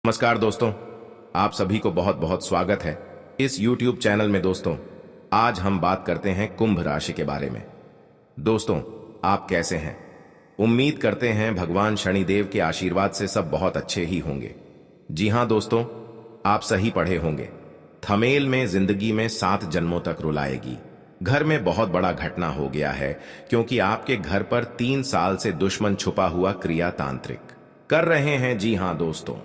नमस्कार दोस्तों, आप सभी को बहुत बहुत स्वागत है इस YouTube चैनल में। दोस्तों, आज हम बात करते हैं कुंभ राशि के बारे में। दोस्तों, आप कैसे हैं? उम्मीद करते हैं भगवान शनिदेव के आशीर्वाद से सब बहुत अच्छे ही होंगे। जी हां दोस्तों, आप सही पढ़े होंगे। थमेल में जिंदगी में 7 जन्मों तक रुलाएगी। घर में बहुत बड़ा घटना हो गया है, क्योंकि आपके घर पर 3 साल से दुश्मन छुपा हुआ क्रिया तांत्रिक कर रहे हैं। जी हां दोस्तों,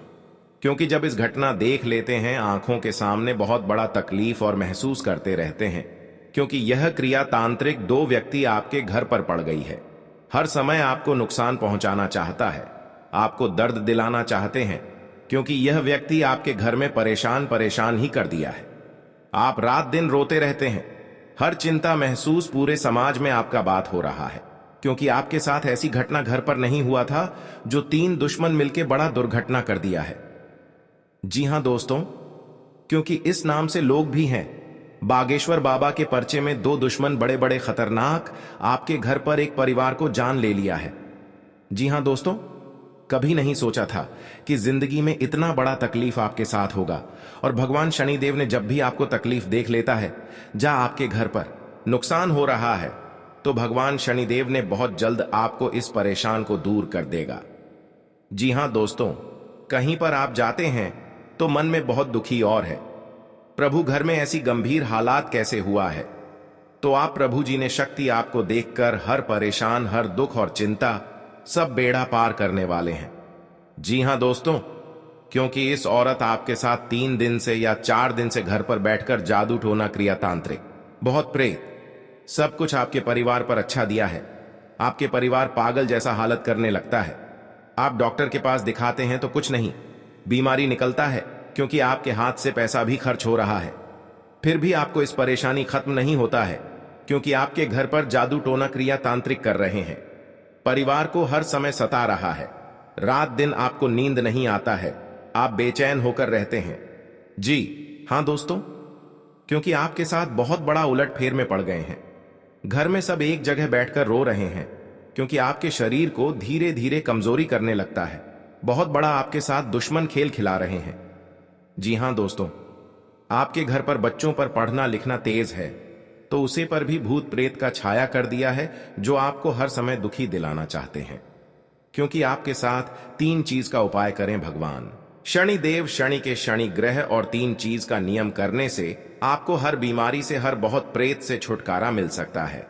क्योंकि जब इस घटना देख लेते हैं आंखों के सामने बहुत बड़ा तकलीफ और महसूस करते रहते हैं, क्योंकि यह क्रिया तांत्रिक 2 व्यक्ति आपके घर पर पड़ गई है। हर समय आपको नुकसान पहुंचाना चाहता है, आपको दर्द दिलाना चाहते हैं, क्योंकि यह व्यक्ति आपके घर में परेशान ही कर दिया है। आप रात दिन रोते रहते हैं, हर चिंता महसूस पूरे समाज में आपका बात हो रहा है, क्योंकि आपके साथ ऐसी घटना घर पर नहीं हुआ था जो 3 दुश्मन मिलकर बड़ा दुर्घटना कर दिया है। जी हां दोस्तों, क्योंकि इस नाम से लोग भी हैं। बागेश्वर बाबा के पर्चे में 2 दुश्मन बड़े बड़े खतरनाक आपके घर पर एक परिवार को जान ले लिया है। जी हां दोस्तों, कभी नहीं सोचा था कि जिंदगी में इतना बड़ा तकलीफ आपके साथ होगा। और भगवान शनिदेव ने जब भी आपको तकलीफ देख लेता है, जा आपके घर पर नुकसान हो रहा है, तो भगवान शनिदेव ने बहुत जल्द आपको इस परेशान को दूर कर देगा। जी हां दोस्तों, कहीं पर आप जाते हैं तो मन में बहुत दुखी और है, प्रभु घर में ऐसी गंभीर हालात कैसे हुआ है? तो आप प्रभु जी ने शक्ति आपको देखकर हर परेशान, हर दुख और चिंता सब बेड़ा पार करने वाले हैं। जी हां दोस्तों, क्योंकि इस औरत आपके साथ 3 दिन से या 4 दिन से घर पर बैठकर जादू टोना क्रिया तांत्रिक बहुत प्रेत सब कुछ आपके परिवार पर अच्छा दिया है। आपके परिवार पागल जैसा हालत करने लगता है। आप डॉक्टर के पास दिखाते हैं तो कुछ नहीं, बीमारी निकलता है, क्योंकि आपके हाथ से पैसा भी खर्च हो रहा है। फिर भी आपको इस परेशानी खत्म नहीं होता है, क्योंकि आपके घर पर जादू टोना क्रिया तांत्रिक कर रहे हैं। परिवार को हर समय सता रहा है, रात दिन आपको नींद नहीं आता है, आप बेचैन होकर रहते हैं। जी हां दोस्तों, क्योंकि आपके साथ बहुत बड़ा उलटफेर में पड़ गए हैं। घर में सब एक जगह बैठकर रो रहे हैं, क्योंकि आपके शरीर को धीरे धीरे कमजोरी करने लगता है। बहुत बड़ा आपके साथ दुश्मन खेल खिला रहे हैं। जी हां दोस्तों, आपके घर पर बच्चों पर पढ़ना लिखना तेज है, तो उसे पर भी भूत प्रेत का छाया कर दिया है, जो आपको हर समय दुखी दिलाना चाहते हैं। क्योंकि आपके साथ 3 चीज का उपाय करें भगवान शनिदेव। शनि के शनि ग्रह और 3 चीज का नियम करने से आपको हर बीमारी से, हर बहुत प्रेत से छुटकारा मिल सकता है।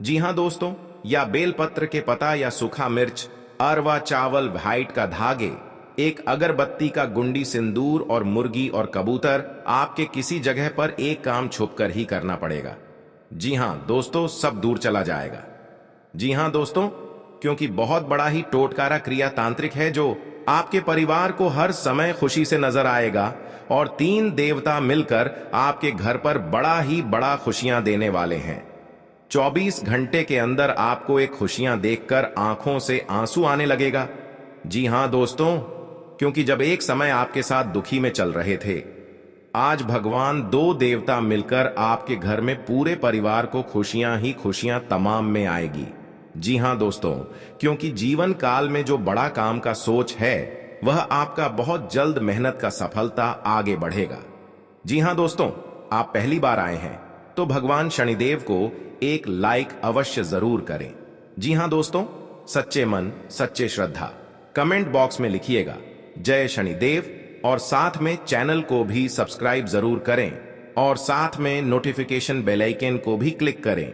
जी हां दोस्तों, या बेलपत्र के पता, या सूखा मिर्च, अरवा चावल, व्हाइट का धागे, एक अगरबत्ती का गुंडी, सिंदूर और मुर्गी और कबूतर आपके किसी जगह पर एक काम छुपकर ही करना पड़ेगा। जी हां दोस्तों, सब दूर चला जाएगा। जी हां दोस्तों, क्योंकि बहुत बड़ा ही टोटकारा क्रिया तांत्रिक है, जो आपके परिवार को हर समय खुशी से नजर आएगा, और 3 देवता मिलकर आपके घर पर बड़ा ही बड़ा खुशियां देने वाले हैं। 24 घंटे के अंदर आपको एक खुशियां देखकर आंखों से आंसू आने लगेगा। जी हां दोस्तों, क्योंकि जब एक समय आपके साथ दुखी में चल रहे थे, आज भगवान 2 देवता मिलकर आपके घर में पूरे परिवार को खुशियां ही खुशियां तमाम में आएगी। जी हां दोस्तों, क्योंकि जीवन काल में जो बड़ा काम का सोच है, वह आपका बहुत जल्द मेहनत का सफलता आगे बढ़ेगा। जी हां दोस्तों, आप पहली बार आए हैं तो भगवान शनिदेव को एक लाइक अवश्य जरूर करें। जी हां दोस्तों, सच्चे मन सच्चे श्रद्धा कमेंट बॉक्स में लिखिएगा जय शनिदेव, और साथ में चैनल को भी सब्सक्राइब जरूर करें, और साथ में नोटिफिकेशन बेल आइकन को भी क्लिक करें।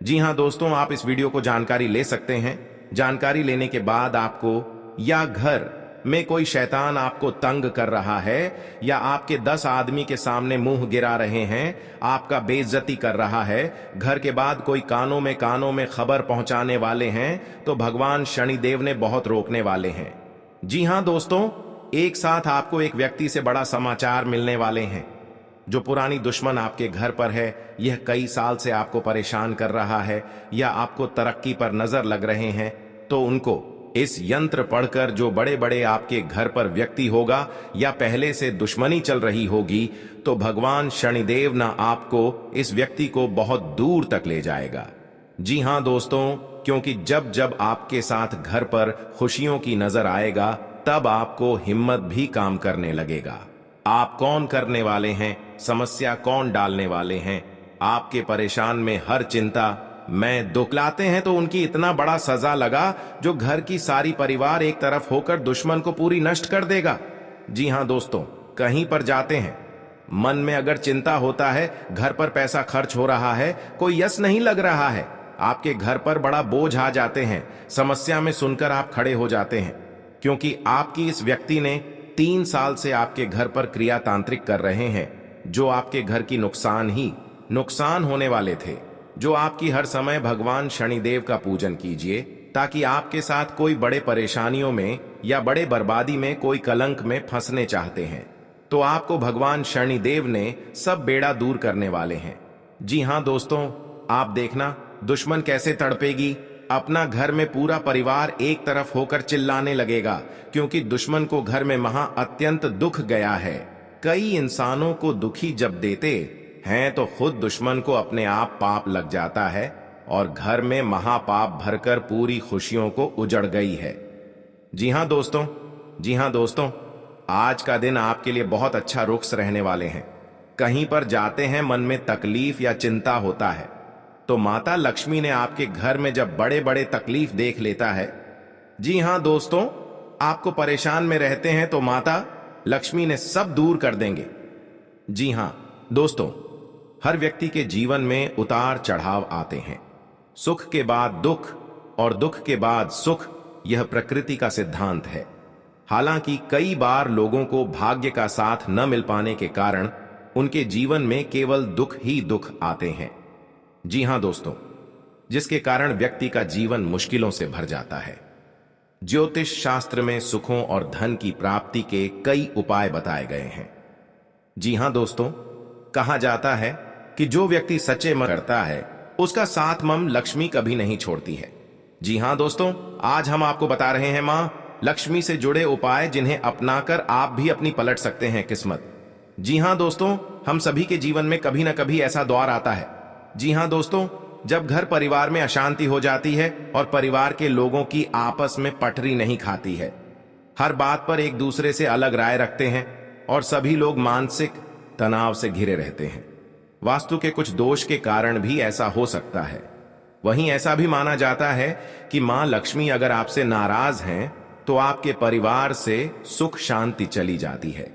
जी हां दोस्तों, आप इस वीडियो को जानकारी ले सकते हैं। जानकारी लेने के बाद आपको, या घर में कोई शैतान आपको तंग कर रहा है, या आपके 10 आदमी के सामने मुंह गिरा रहे हैं, आपका बेइज्जती कर रहा है, घर के बाद कोई कानों में खबर पहुंचाने वाले हैं, तो भगवान शनिदेव ने बहुत रोकने वाले हैं। जी हां दोस्तों, एक साथ आपको एक व्यक्ति से बड़ा समाचार मिलने वाले हैं। जो पुरानी दुश्मन आपके घर पर है, यह कई साल से आपको परेशान कर रहा है, या आपको तरक्की पर नजर लग रहे हैं, तो उनको इस यंत्र पढ़कर, जो बड़े बड़े आपके घर पर व्यक्ति होगा, या पहले से दुश्मनी चल रही होगी, तो भगवान शनिदेव ना आपको, इस व्यक्ति को बहुत दूर तक ले जाएगा। जी हां दोस्तों, क्योंकि जब जब आपके साथ घर पर खुशियों की नजर आएगा, तब आपको हिम्मत भी काम करने लगेगा। आप कौन करने वाले हैं, समस्या कौन डालने वाले हैं, आपके परेशान में हर चिंता मैं दुख लाते हैं तो उनकी इतना बड़ा सजा लगा जो घर की सारी परिवार एक तरफ होकर दुश्मन को पूरी नष्ट कर देगा। जी हां दोस्तों, कहीं पर जाते हैं, मन में अगर चिंता होता है, घर पर पैसा खर्च हो रहा है, कोई यश नहीं लग रहा है, आपके घर पर बड़ा बोझ आ जाते हैं, समस्या में सुनकर आप खड़े हो जाते हैं, क्योंकि आपकी इस व्यक्ति ने 3 साल से आपके घर पर क्रिया तांत्रिक कर रहे हैं, जो आपके घर की नुकसान होने वाले थे। जो आपकी हर समय भगवान शनिदेव का पूजन कीजिए, ताकि आपके साथ कोई बड़े परेशानियों में या बड़े बर्बादी में, कोई कलंक में फंसने चाहते हैं तो आपको भगवान शनिदेव ने सब बेड़ा दूर करने वाले हैं। जी हां दोस्तों, आप देखना दुश्मन कैसे तड़पेगी। अपना घर में पूरा परिवार एक तरफ होकर चिल्लाने लगेगा, क्योंकि दुश्मन को घर में अत्यंत दुख गया है। कई इंसानों को दुखी जब देते हैं तो खुद दुश्मन को अपने आप पाप लग जाता है और घर में महापाप भरकर पूरी खुशियों को उजड़ गई है। जी हां दोस्तों, आज का दिन आपके लिए बहुत अच्छा रुख रहने वाले हैं। कहीं पर जाते हैं, मन में तकलीफ या चिंता होता है तो माता लक्ष्मी ने आपके घर में जब बड़े बड़े तकलीफ देख लेता है, जी हां दोस्तों, आपको परेशान में रहते हैं तो माता लक्ष्मी ने सब दूर कर देंगे। जी हां दोस्तों, हर व्यक्ति के जीवन में उतार चढ़ाव आते हैं। सुख के बाद दुख और दुख के बाद सुख, यह प्रकृति का सिद्धांत है। हालांकि कई बार लोगों को भाग्य का साथ न मिल पाने के कारण उनके जीवन में केवल दुख ही दुख आते हैं। जी हां दोस्तों, जिसके कारण व्यक्ति का जीवन मुश्किलों से भर जाता है। ज्योतिष शास्त्र में सुखों और धन की प्राप्ति के कई उपाय बताए गए हैं। जी हां दोस्तों, कहा जाता है कि जो व्यक्ति सच्चे मन करता है उसका साथ मम लक्ष्मी कभी नहीं छोड़ती है। जी हां दोस्तों, आज हम आपको बता रहे हैं मां लक्ष्मी से जुड़े उपाय, जिन्हें अपनाकर आप भी अपनी पलट सकते हैं किस्मत। जी हां दोस्तों, हम सभी के जीवन में कभी ना कभी ऐसा दौर आता है। जी हां दोस्तों, जब घर परिवार में अशांति हो जाती है और परिवार के लोगों की आपस में पटरी नहीं खाती है, हर बात पर एक दूसरे से अलग राय रखते हैं और सभी लोग मानसिक तनाव से घिरे रहते हैं। वास्तु के कुछ दोष के कारण भी ऐसा हो सकता है। वहीं ऐसा भी माना जाता है कि मां लक्ष्मी अगर आपसे नाराज हैं तो आपके परिवार से सुख शांति चली जाती है।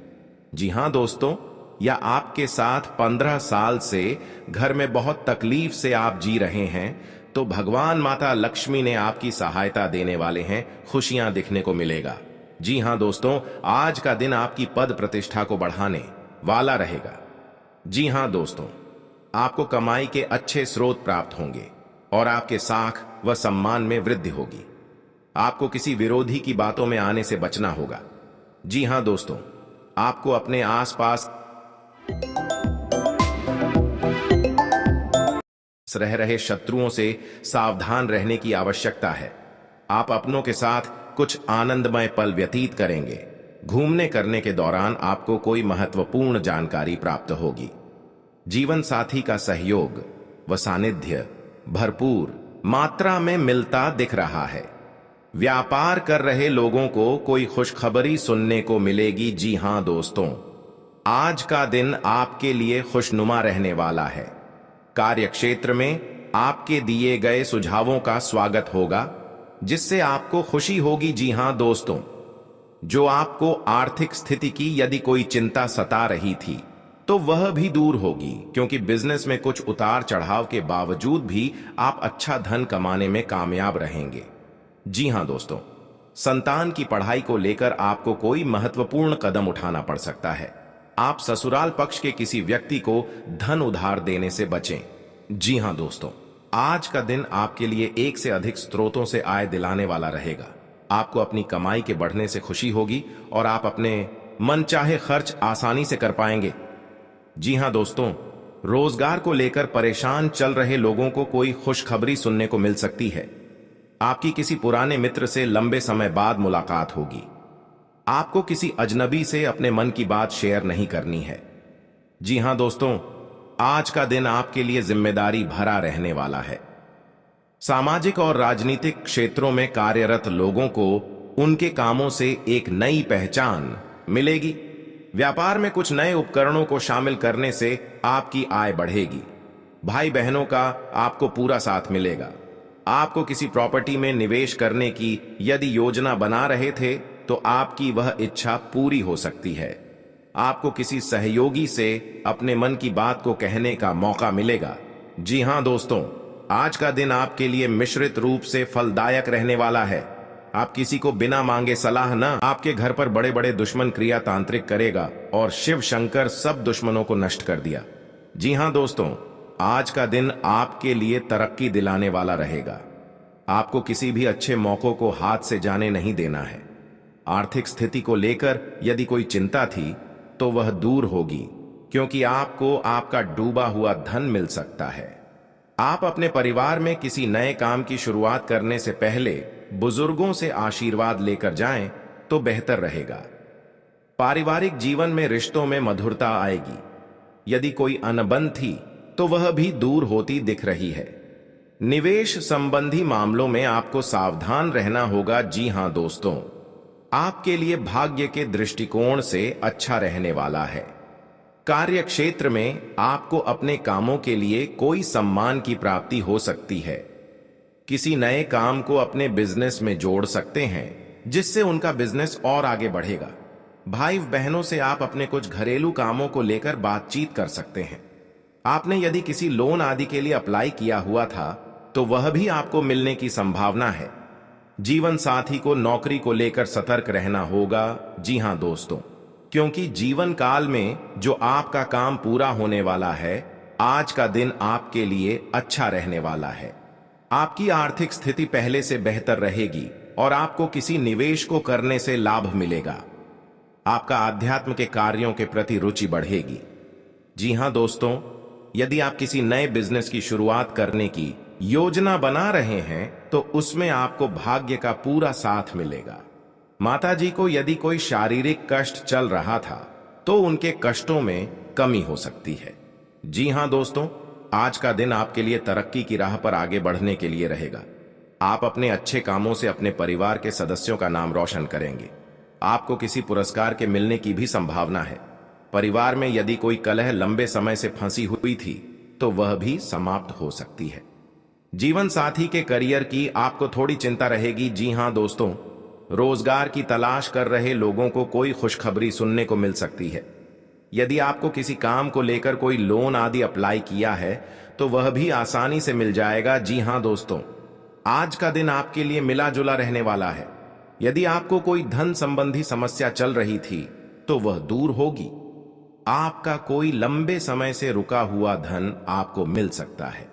जी हां दोस्तों, या आपके साथ 15 साल से घर में बहुत तकलीफ से आप जी रहे हैं तो भगवान माता लक्ष्मी ने आपकी सहायता देने वाले हैं, खुशियां दिखने को मिलेगा। जी हां दोस्तों, आज का दिन आपकी पद प्रतिष्ठा को बढ़ाने वाला रहेगा। जी हां दोस्तों, आपको कमाई के अच्छे स्रोत प्राप्त होंगे और आपके साख व सम्मान में वृद्धि होगी। आपको किसी विरोधी की बातों में आने से बचना होगा। जी हां दोस्तों, आपको अपने आसपास रह रहे शत्रुओं से सावधान रहने की आवश्यकता है। आप अपनों के साथ कुछ आनंदमय पल व्यतीत करेंगे। घूमने करने के दौरान आपको कोई महत्वपूर्ण जानकारी प्राप्त होगी। जीवन साथी का सहयोग व सानिध्य भरपूर मात्रा में मिलता दिख रहा है। व्यापार कर रहे लोगों को कोई खुशखबरी सुनने को मिलेगी। जी हां दोस्तों, आज का दिन आपके लिए खुशनुमा रहने वाला है। कार्यक्षेत्र में आपके दिए गए सुझावों का स्वागत होगा, जिससे आपको खुशी होगी। जी हां दोस्तों, जो आपको आर्थिक स्थिति की यदि कोई चिंता सता रही थी तो वह भी दूर होगी, क्योंकि बिजनेस में कुछ उतार चढ़ाव के बावजूद भी आप अच्छा धन कमाने में कामयाब रहेंगे। जी हां दोस्तों, संतान की पढ़ाई को लेकर आपको कोई महत्वपूर्ण कदम उठाना पड़ सकता है। आप ससुराल पक्ष के किसी व्यक्ति को धन उधार देने से बचें। जी हां दोस्तों, आज का दिन आपके लिए एक से अधिक स्रोतों से आय दिलाने वाला रहेगा। आपको अपनी कमाई के बढ़ने से खुशी होगी और आप अपने मनचाहे खर्च आसानी से कर पाएंगे। जी हां दोस्तों, रोजगार को लेकर परेशान चल रहे लोगों को कोई खुशखबरी सुनने को मिल सकती है। आपकी किसी पुराने मित्र से लंबे समय बाद मुलाकात होगी। आपको किसी अजनबी से अपने मन की बात शेयर नहीं करनी है। जी हां दोस्तों, आज का दिन आपके लिए जिम्मेदारी भरा रहने वाला है। सामाजिक और राजनीतिक क्षेत्रों में कार्यरत लोगों को उनके कामों से एक नई पहचान मिलेगी। व्यापार में कुछ नए उपकरणों को शामिल करने से आपकी आय बढ़ेगी। भाई बहनों का आपको पूरा साथ मिलेगा। आपको किसी प्रॉपर्टी में निवेश करने की यदि योजना बना रहे थे तो आपकी वह इच्छा पूरी हो सकती है। आपको किसी सहयोगी से अपने मन की बात को कहने का मौका मिलेगा। जी हां दोस्तों, आज का दिन आपके लिए मिश्रित रूप से फलदायक रहने वाला है। आप किसी को बिना मांगे सलाह न आपके घर पर बड़े बड़े दुश्मन क्रिया तांत्रिक करेगा और शिव शंकर सब दुश्मनों को नष्ट कर दिया। जी हां दोस्तों, आज का दिन आपके लिए तरक्की दिलाने वाला रहेगा। आपको किसी भी अच्छे मौकों को हाथ से जाने नहीं देना है। आर्थिक स्थिति को लेकर यदि कोई चिंता थी तो वह दूर होगी, क्योंकि आपको आपका डूबा हुआ धन मिल सकता है। आप अपने परिवार में किसी नए काम की शुरुआत करने से पहले बुजुर्गों से आशीर्वाद लेकर जाएं तो बेहतर रहेगा। पारिवारिक जीवन में रिश्तों में मधुरता आएगी। यदि कोई अनबन थी तो वह भी दूर होती दिख रही है। निवेश संबंधी मामलों में आपको सावधान रहना होगा। जी हां दोस्तों, आपके लिए भाग्य के दृष्टिकोण से अच्छा रहने वाला है। कार्य क्षेत्र में आपको अपने कामों के लिए कोई सम्मान की प्राप्ति हो सकती है। किसी नए काम को अपने बिजनेस में जोड़ सकते हैं, जिससे उनका बिजनेस और आगे बढ़ेगा। भाई बहनों से आप अपने कुछ घरेलू कामों को लेकर बातचीत कर सकते हैं। आपने यदि किसी लोन आदि के लिए अप्लाई किया हुआ था तो वह भी आपको मिलने की संभावना है। जीवन साथी को नौकरी को लेकर सतर्क रहना होगा। जी हां दोस्तों, क्योंकि जीवन काल में जो आपका काम पूरा होने वाला है, आज का दिन आपके लिए अच्छा रहने वाला है। आपकी आर्थिक स्थिति पहले से बेहतर रहेगी और आपको किसी निवेश को करने से लाभ मिलेगा। आपका आध्यात्म के कार्यों के प्रति रुचि बढ़ेगी। जी हां दोस्तों, यदि आप किसी नए बिजनेस की शुरुआत करने की योजना बना रहे हैं तो उसमें आपको भाग्य का पूरा साथ मिलेगा। माताजी को यदि कोई शारीरिक कष्ट चल रहा था तो उनके कष्टों में कमी हो सकती है। जी हां दोस्तों, आज का दिन आपके लिए तरक्की की राह पर आगे बढ़ने के लिए रहेगा। आप अपने अच्छे कामों से अपने परिवार के सदस्यों का नाम रोशन करेंगे। आपको किसी पुरस्कार के मिलने की भी संभावना है। परिवार में यदि कोई कलह लंबे समय से फंसी हुई थी तो वह भी समाप्त हो सकती है। जीवन साथी के करियर की आपको थोड़ी चिंता रहेगी। जी हां दोस्तों, रोजगार की तलाश कर रहे लोगों को कोई खुशखबरी सुनने को मिल सकती है। यदि आपको किसी काम को लेकर कोई लोन आदि अप्लाई किया है तो वह भी आसानी से मिल जाएगा। जी हां दोस्तों, आज का दिन आपके लिए मिला जुला रहने वाला है। यदि आपको कोई धन संबंधी समस्या चल रही थी तो वह दूर होगी। आपका कोई लंबे समय से रुका हुआ धन आपको मिल सकता है।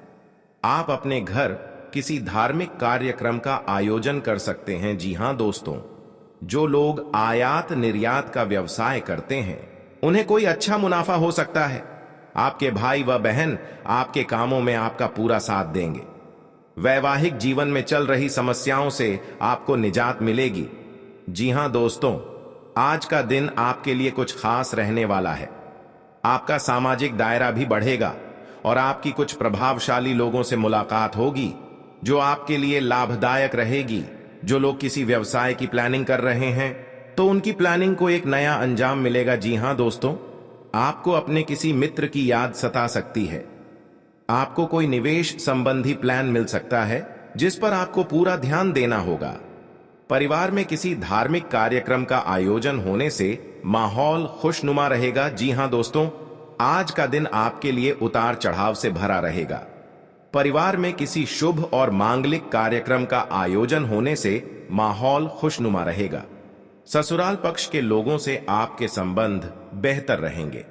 आप अपने घर किसी धार्मिक कार्यक्रम का आयोजन कर सकते हैं। जी हां दोस्तों, जो लोग आयात निर्यात का व्यवसाय करते हैं उन्हें कोई अच्छा मुनाफा हो सकता है। आपके भाई व बहन आपके कामों में आपका पूरा साथ देंगे। वैवाहिक जीवन में चल रही समस्याओं से आपको निजात मिलेगी। जी हां दोस्तों, आज का दिन आपके लिए कुछ खास रहने वाला है। आपका सामाजिक दायरा भी बढ़ेगा और आपकी कुछ प्रभावशाली लोगों से मुलाकात होगी जो आपके लिए लाभदायक रहेगी। जो लोग किसी व्यवसाय की प्लानिंग कर रहे हैं तो उनकी प्लानिंग को एक नया अंजाम मिलेगा। जी हां दोस्तों, आपको अपने किसी मित्र की याद सता सकती है। आपको कोई निवेश संबंधी प्लान मिल सकता है जिस पर आपको पूरा ध्यान देना होगा। परिवार में किसी धार्मिक कार्यक्रम का आयोजन होने से माहौल खुशनुमा रहेगा। जी हां दोस्तों, आज का दिन आपके लिए उतार चढ़ाव से भरा रहेगा। परिवार में किसी शुभ और मांगलिक कार्यक्रम का आयोजन होने से माहौल खुशनुमा रहेगा। ससुराल पक्ष के लोगों से आपके संबंध बेहतर रहेंगे।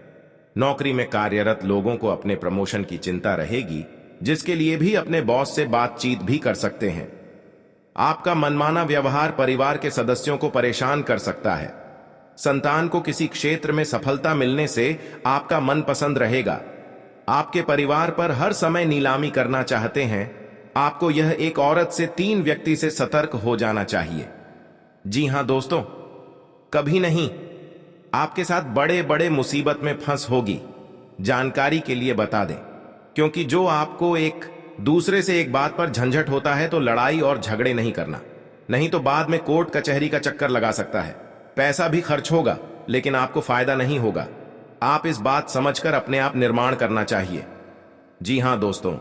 नौकरी में कार्यरत लोगों को अपने प्रमोशन की चिंता रहेगी, जिसके लिए भी अपने बॉस से बातचीत भी कर सकते हैं। आपका मनमाना व्यवहार परिवार के सदस्यों को परेशान कर सकता है। संतान को किसी क्षेत्र में सफलता मिलने से आपका मन पसंद रहेगा। आपके परिवार पर हर समय नीलामी करना चाहते हैं। आपको यह एक औरत से 3 व्यक्ति से सतर्क हो जाना चाहिए। जी हां दोस्तों, कभी नहीं आपके साथ बड़े बड़े मुसीबत में फंस होगी। जानकारी के लिए बता दें, क्योंकि जो आपको एक दूसरे से एक बात पर झंझट होता है तो लड़ाई और झगड़े नहीं करना, नहीं तो बाद में कोर्ट कचहरी का चक्कर लगा सकता है। पैसा भी खर्च होगा लेकिन आपको फायदा नहीं होगा। आप इस बात समझकर अपने आप निर्माण करना चाहिए। जी हां दोस्तों,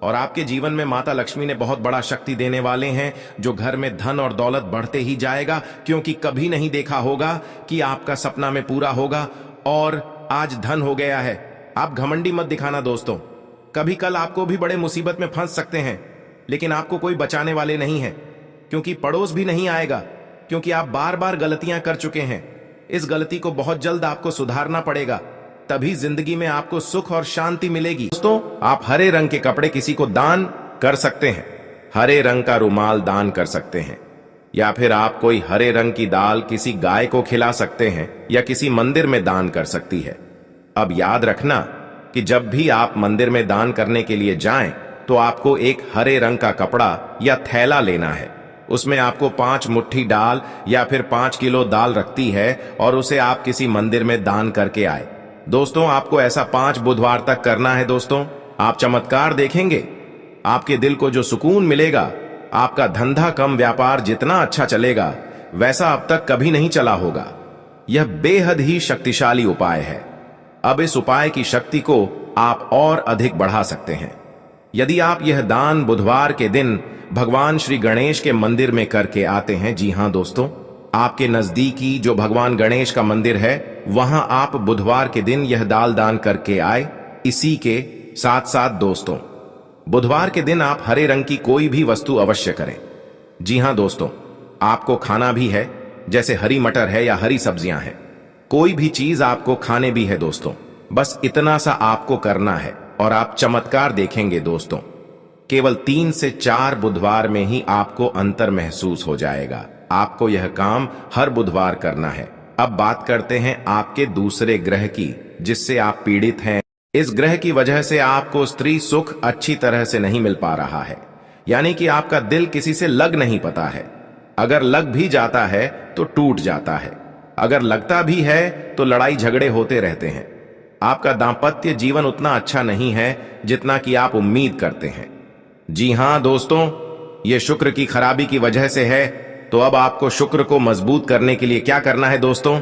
और आपके जीवन में माता लक्ष्मी ने बहुत बड़ा शक्ति देने वाले हैं, जो घर में धन और दौलत बढ़ते ही जाएगा, क्योंकि कभी नहीं देखा होगा कि आपका सपना में पूरा होगा और आज धन हो गया है। आप घमंडी मत दिखाना दोस्तों। कभी कल आपको भी बड़े मुसीबत में फंस सकते हैं, लेकिन आपको कोई बचाने वाले नहीं है, क्योंकि पड़ोस भी नहीं आएगा, क्योंकि आप बार बार गलतियां कर चुके हैं। इस गलती को बहुत जल्द आपको सुधारना पड़ेगा, तभी जिंदगी में आपको सुख और शांति मिलेगी। दोस्तों, आप हरे रंग के कपड़े किसी को दान कर सकते हैं, हरे रंग का रुमाल दान कर सकते हैं, या फिर आप कोई हरे रंग की दाल किसी गाय को खिला सकते हैं या किसी मंदिर में दान कर सकती है। अब याद रखना कि जब भी आप मंदिर में दान करने के लिए जाएं, तो आपको एक हरे रंग का कपड़ा या थैला लेना है। उसमें आपको 5 मुट्ठी दाल या फिर 5 किलो दाल रखती है और उसे आप किसी मंदिर में दान करके आए। दोस्तों, आपको ऐसा 5 बुधवार तक करना है। दोस्तों, आप चमत्कार देखेंगे। आपके दिल को जो सुकून मिलेगा, आपका धंधा कम व्यापार जितना अच्छा चलेगा वैसा अब तक कभी नहीं चला होगा। यह बेहद ही शक्तिशाली उपाय है। अब इस उपाय की शक्ति को आप और अधिक बढ़ा सकते हैं। यदि आप यह दान बुधवार के दिन भगवान श्री गणेश के मंदिर में करके आते हैं, जी हां दोस्तों, आपके नजदीकी जो भगवान गणेश का मंदिर है, वहां आप बुधवार के दिन यह दाल दान करके आए। इसी के साथ साथ दोस्तों, बुधवार के दिन आप हरे रंग की कोई भी वस्तु अवश्य करें। जी हां दोस्तों, आपको खाना भी है, जैसे हरी मटर है या हरी सब्जियां हैं। कोई भी चीज आपको खाने भी है दोस्तों। बस इतना सा आपको करना है और आप चमत्कार देखेंगे दोस्तों। केवल 3 से 4 बुधवार में ही आपको अंतर महसूस हो जाएगा। आपको यह काम हर बुधवार करना है। अब बात करते हैं आपके दूसरे ग्रह की, जिससे आप पीड़ित हैं। इस ग्रह की वजह से आपको स्त्री सुख अच्छी तरह से नहीं मिल पा रहा है, यानी कि आपका दिल किसी से लग नहीं पाता है। अगर लग भी जाता है तो टूट जाता है, अगर लगता भी है तो लड़ाई झगड़े होते रहते हैं। आपका दांपत्य जीवन उतना अच्छा नहीं है जितना कि आप उम्मीद करते हैं। जी हां दोस्तों, यह शुक्र की खराबी की वजह से है। तो अब आपको शुक्र को मजबूत करने के लिए क्या करना है दोस्तों?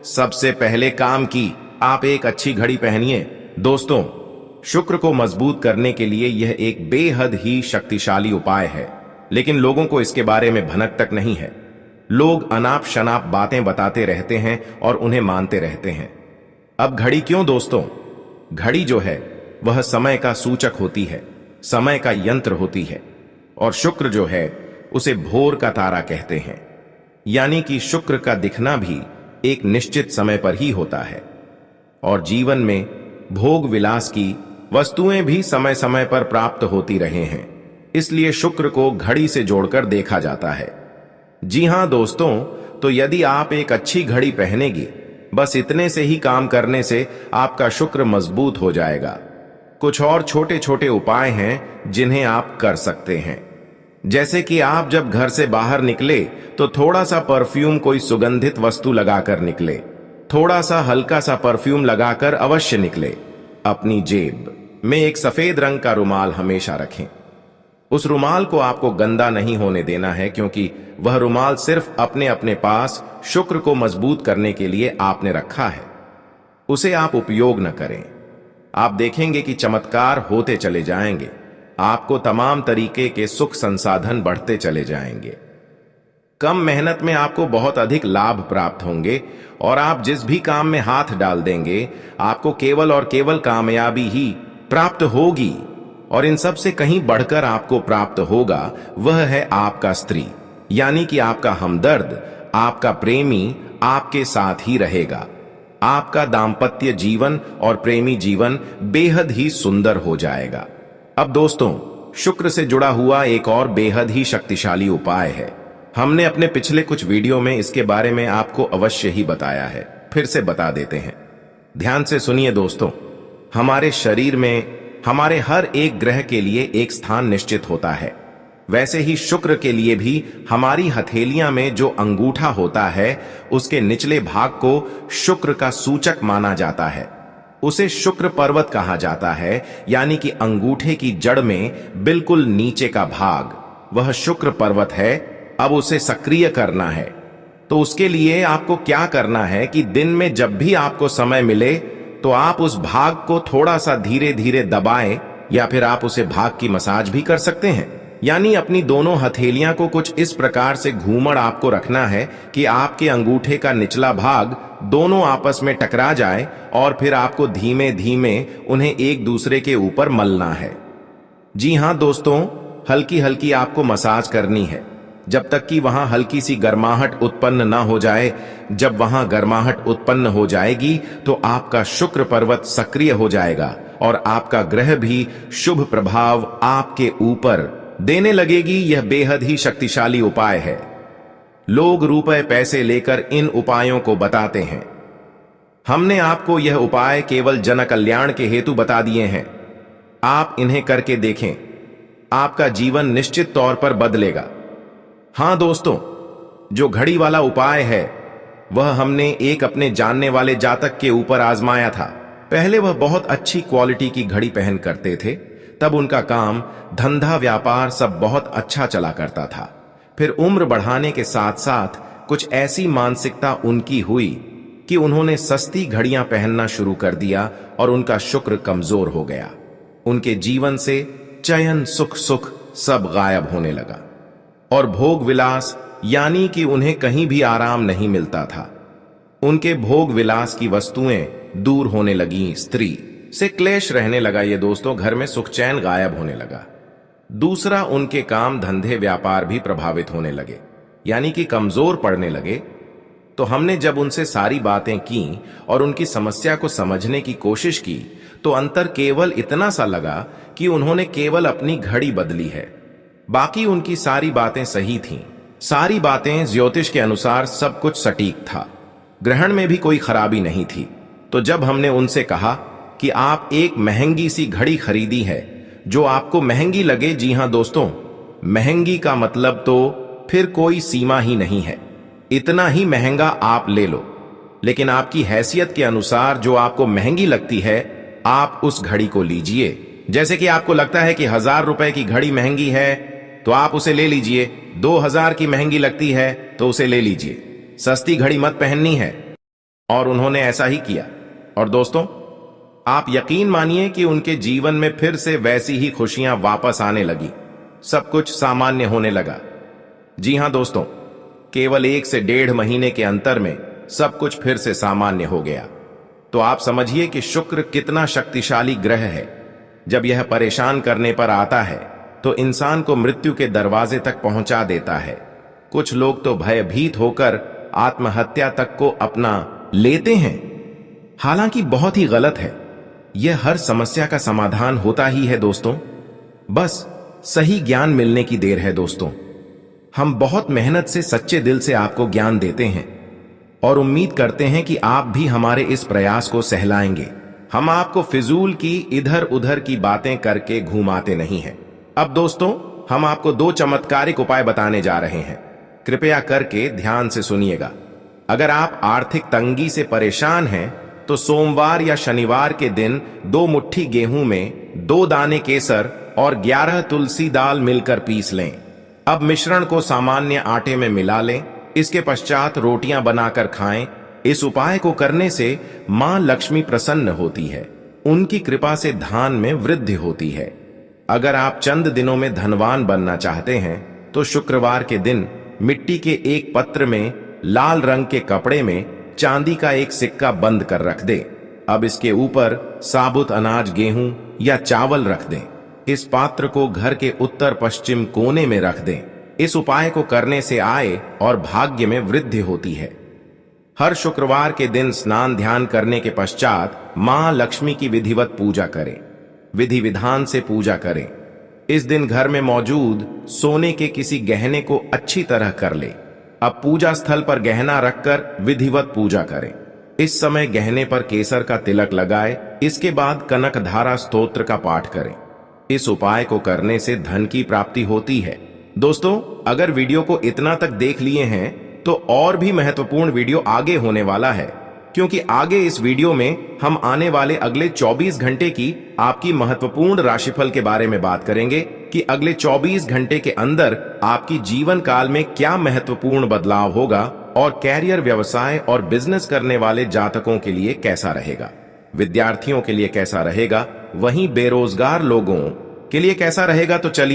सबसे पहले काम की आप एक अच्छी घड़ी पहनिए। दोस्तों, शुक्र को मजबूत करने के लिए यह एक बेहद ही शक्तिशाली उपाय है, लेकिन लोगों को इसके बारे में भनक तक नहीं है। लोग अनाप शनाप बातें बताते रहते हैं और उन्हें मानते रहते हैं। अब घड़ी क्यों दोस्तों? घड़ी जो है वह समय का सूचक होती है, समय का यंत्र होती है, और शुक्र जो है उसे भोर का तारा कहते हैं। यानी कि शुक्र का दिखना भी एक निश्चित समय पर ही होता है, और जीवन में भोग विलास की वस्तुएं भी समय समय पर प्राप्त होती रहे हैं। इसलिए शुक्र को घड़ी से जोड़कर देखा जाता है। जी हां दोस्तों, तो यदि आप एक अच्छी घड़ी पहनेगी, बस इतने से ही काम करने से आपका शुक्र मजबूत हो जाएगा। कुछ और छोटे छोटे उपाय हैं जिन्हें आप कर सकते हैं, जैसे कि आप जब घर से बाहर निकले तो थोड़ा सा परफ्यूम, कोई सुगंधित वस्तु लगाकर निकले। थोड़ा सा हल्का सा परफ्यूम लगाकर अवश्य निकले। अपनी जेब में एक सफेद रंग का रुमाल हमेशा रखें। उस रुमाल को आपको गंदा नहीं होने देना है, क्योंकि वह रुमाल सिर्फ अपने अपने पास शुक्र को मजबूत करने के लिए आपने रखा है। उसे आप उपयोग न करें। आप देखेंगे कि चमत्कार होते चले जाएंगे। आपको तमाम तरीके के सुख संसाधन बढ़ते चले जाएंगे। कम मेहनत में आपको बहुत अधिक लाभ प्राप्त होंगे, और आप जिस भी काम में हाथ डाल देंगे, आपको केवल और केवल कामयाबी ही प्राप्त होगी। और इन सब से कहीं बढ़कर आपको प्राप्त होगा वह है आपका स्त्री, यानी कि आपका हमदर्द, आपका प्रेमी आपके साथ ही रहेगा। आपका दांपत्य जीवन और प्रेमी जीवन बेहद ही सुंदर हो जाएगा। अब दोस्तों, शुक्र से जुड़ा हुआ एक और बेहद ही शक्तिशाली उपाय है। हमने अपने पिछले कुछ वीडियो में इसके बारे में आपको अवश्य ही बताया है, फिर से बता देते हैं। ध्यान से सुनिए दोस्तों। हमारे शरीर में हमारे हर एक ग्रह के लिए एक स्थान निश्चित होता है। वैसे ही शुक्र के लिए भी हमारी हथेलियां में जो अंगूठा होता है, उसके निचले भाग को शुक्र का सूचक माना जाता है। उसे शुक्र पर्वत कहा जाता है, यानी कि अंगूठे की जड़ में बिल्कुल नीचे का भाग वह शुक्र पर्वत है। अब उसे सक्रिय करना है। तो उसके लिए आपको क्या करना है कि दिन में जब भी आपको समय मिले तो आप उस भाग को थोड़ा सा धीरे धीरे दबाएं, या फिर आप उसे भाग की मसाज भी कर सकते हैं। यानी अपनी दोनों हथेलियां को कुछ इस प्रकार से घूमड़ आपको रखना है कि आपके अंगूठे का निचला भाग दोनों आपस में टकरा जाए, और फिर आपको धीमे धीमे उन्हें एक दूसरे के ऊपर मलना है। जी हां दोस्तों, हल्की हल्की आपको मसाज करनी है जब तक कि वहां हल्की सी गर्माहट उत्पन्न ना हो जाए। जब वहां गर्माहट उत्पन्न हो जाएगी तो आपका शुक्र पर्वत सक्रिय हो जाएगा और आपका ग्रह भी शुभ प्रभाव आपके ऊपर देने लगेगी। यह बेहद ही शक्तिशाली उपाय है। लोग रुपए पैसे लेकर इन उपायों को बताते हैं। हमने आपको यह उपाय केवल जन कल्याण के हेतु बता दिए हैं। आप इन्हें करके देखें, आपका जीवन निश्चित तौर पर बदलेगा। हां दोस्तों, जो घड़ी वाला उपाय है वह हमने एक अपने जानने वाले जातक के ऊपर आजमाया था। पहले वह बहुत अच्छी क्वालिटी की घड़ी पहन करते थे, तब उनका काम धंधा व्यापार सब बहुत अच्छा चला करता था। फिर उम्र बढ़ाने के साथ साथ कुछ ऐसी मानसिकता उनकी हुई कि उन्होंने सस्ती घड़ियां पहनना शुरू कर दिया और उनका शुक्र कमजोर हो गया। उनके जीवन से चयन सुख सब गायब होने लगा और भोग विलास यानी कि उन्हें कहीं भी आराम नहीं मिलता था। उनके भोग विलास की वस्तुएं दूर होने लगी, स्त्री से क्लेश रहने लगा। ये दोस्तों, घर में सुख चैन गायब होने लगा। दूसरा, उनके काम धंधे व्यापार भी प्रभावित होने लगे, यानी कि कमजोर पड़ने लगे। तो हमने जब उनसे सारी बातें की और उनकी समस्या को समझने की कोशिश की तो अंतर केवल इतना सा लगा कि उन्होंने केवल अपनी घड़ी बदली है, बाकी उनकी सारी बातें सही थीं। सारी बातें ज्योतिष के अनुसार सब कुछ सटीक था, ग्रहण में भी कोई खराबी नहीं थी। तो जब हमने उनसे कहा कि आप एक महंगी सी घड़ी खरीदी है जो आपको महंगी लगे, जी हां दोस्तों, महंगी का मतलब तो फिर कोई सीमा ही नहीं है, इतना ही महंगा आप ले लो, लेकिन आपकी हैसियत के अनुसार जो आपको महंगी लगती है आप उस घड़ी को लीजिए। जैसे कि आपको लगता है कि 1000 रुपए की घड़ी महंगी है तो आप उसे ले लीजिए, 2000 की महंगी लगती है तो उसे ले लीजिए, सस्ती घड़ी मत पहननी है। और उन्होंने ऐसा ही किया। और दोस्तों, आप यकीन मानिए कि उनके जीवन में फिर से वैसी ही खुशियां वापस आने लगी, सब कुछ सामान्य होने लगा। जी हां दोस्तों, केवल 1 से 1.5 महीने के अंतर में सब कुछ फिर से सामान्य हो गया। तो आप समझिए कि शुक्र कितना शक्तिशाली ग्रह है। जब यह परेशान करने पर आता है तो इंसान को मृत्यु के दरवाजे तक पहुंचा देता है। कुछ लोग तो भयभीत होकर आत्महत्या तक को अपना लेते हैं, हालांकि बहुत ही गलत है। यह हर समस्या का समाधान होता ही है दोस्तों, बस सही ज्ञान मिलने की देर है। दोस्तों, हम बहुत मेहनत से सच्चे दिल से आपको ज्ञान देते हैं और उम्मीद करते हैं कि आप भी हमारे इस प्रयास को सहलाएंगे। हम आपको फिजूल की इधर उधर की बातें करके घुमाते नहीं हैं। अब दोस्तों, हम आपको 2 चमत्कारिक उपाय बताने जा रहे हैं, कृपया करके ध्यान से सुनिएगा। अगर आप आर्थिक तंगी से परेशान हैं तो सोमवार या शनिवार के दिन 2 मुट्ठी गेहूं में 2 दाने केसर और 11 तुलसी दाल मिलकर पीस लें। अब मिश्रण को सामान्य आटे में मिला लें। इसके पश्चात रोटियां बनाकर खाएं। इस उपाय को करने से मां लक्ष्मी प्रसन्न होती है, उनकी कृपा से धान में वृद्धि होती है। अगर आप चंद दिनों में धनवान बनना चाहते हैं तो शुक्रवार के दिन मिट्टी के एक पत्र में लाल रंग के कपड़े में चांदी का एक सिक्का बंद कर रख दें। अब इसके ऊपर साबुत अनाज, गेहूं या चावल रख दें। इस पात्र को घर के उत्तर पश्चिम कोने में रख दें। इस उपाय को करने से आय और भाग्य में वृद्धि होती है। हर शुक्रवार के दिन स्नान ध्यान करने के पश्चात मां लक्ष्मी की विधिवत पूजा करें, विधि विधान से पूजा करें। इस दिन घर में मौजूद सोने के किसी गहने को अच्छी तरह कर ले। अब पूजा स्थल पर गहना रखकर विधिवत पूजा करें। इस समय गहने पर केसर का तिलक लगाए। इसके बाद कनक धारा स्तोत्र का पाठ करें। इस उपाय को करने से धन की प्राप्ति होती है। दोस्तों, अगर वीडियो को इतना तक देख लिए हैं तो और भी महत्वपूर्ण वीडियो आगे होने वाला है। क्योंकि आगे इस वीडियो में हम आने वाले अगले 24 घंटे की आपकी महत्वपूर्ण राशिफल के बारे में बात करेंगे कि अगले 24 घंटे के अंदर आपकी जीवन काल में क्या महत्वपूर्ण बदलाव होगा और कैरियर, व्यवसाय और बिजनेस करने वाले जातकों के लिए कैसा रहेगा, विद्यार्थियों के लिए कैसा रहेगा, वहीं बेरोजगार लोगों के लिए कैसा रहेगा। तो चलिए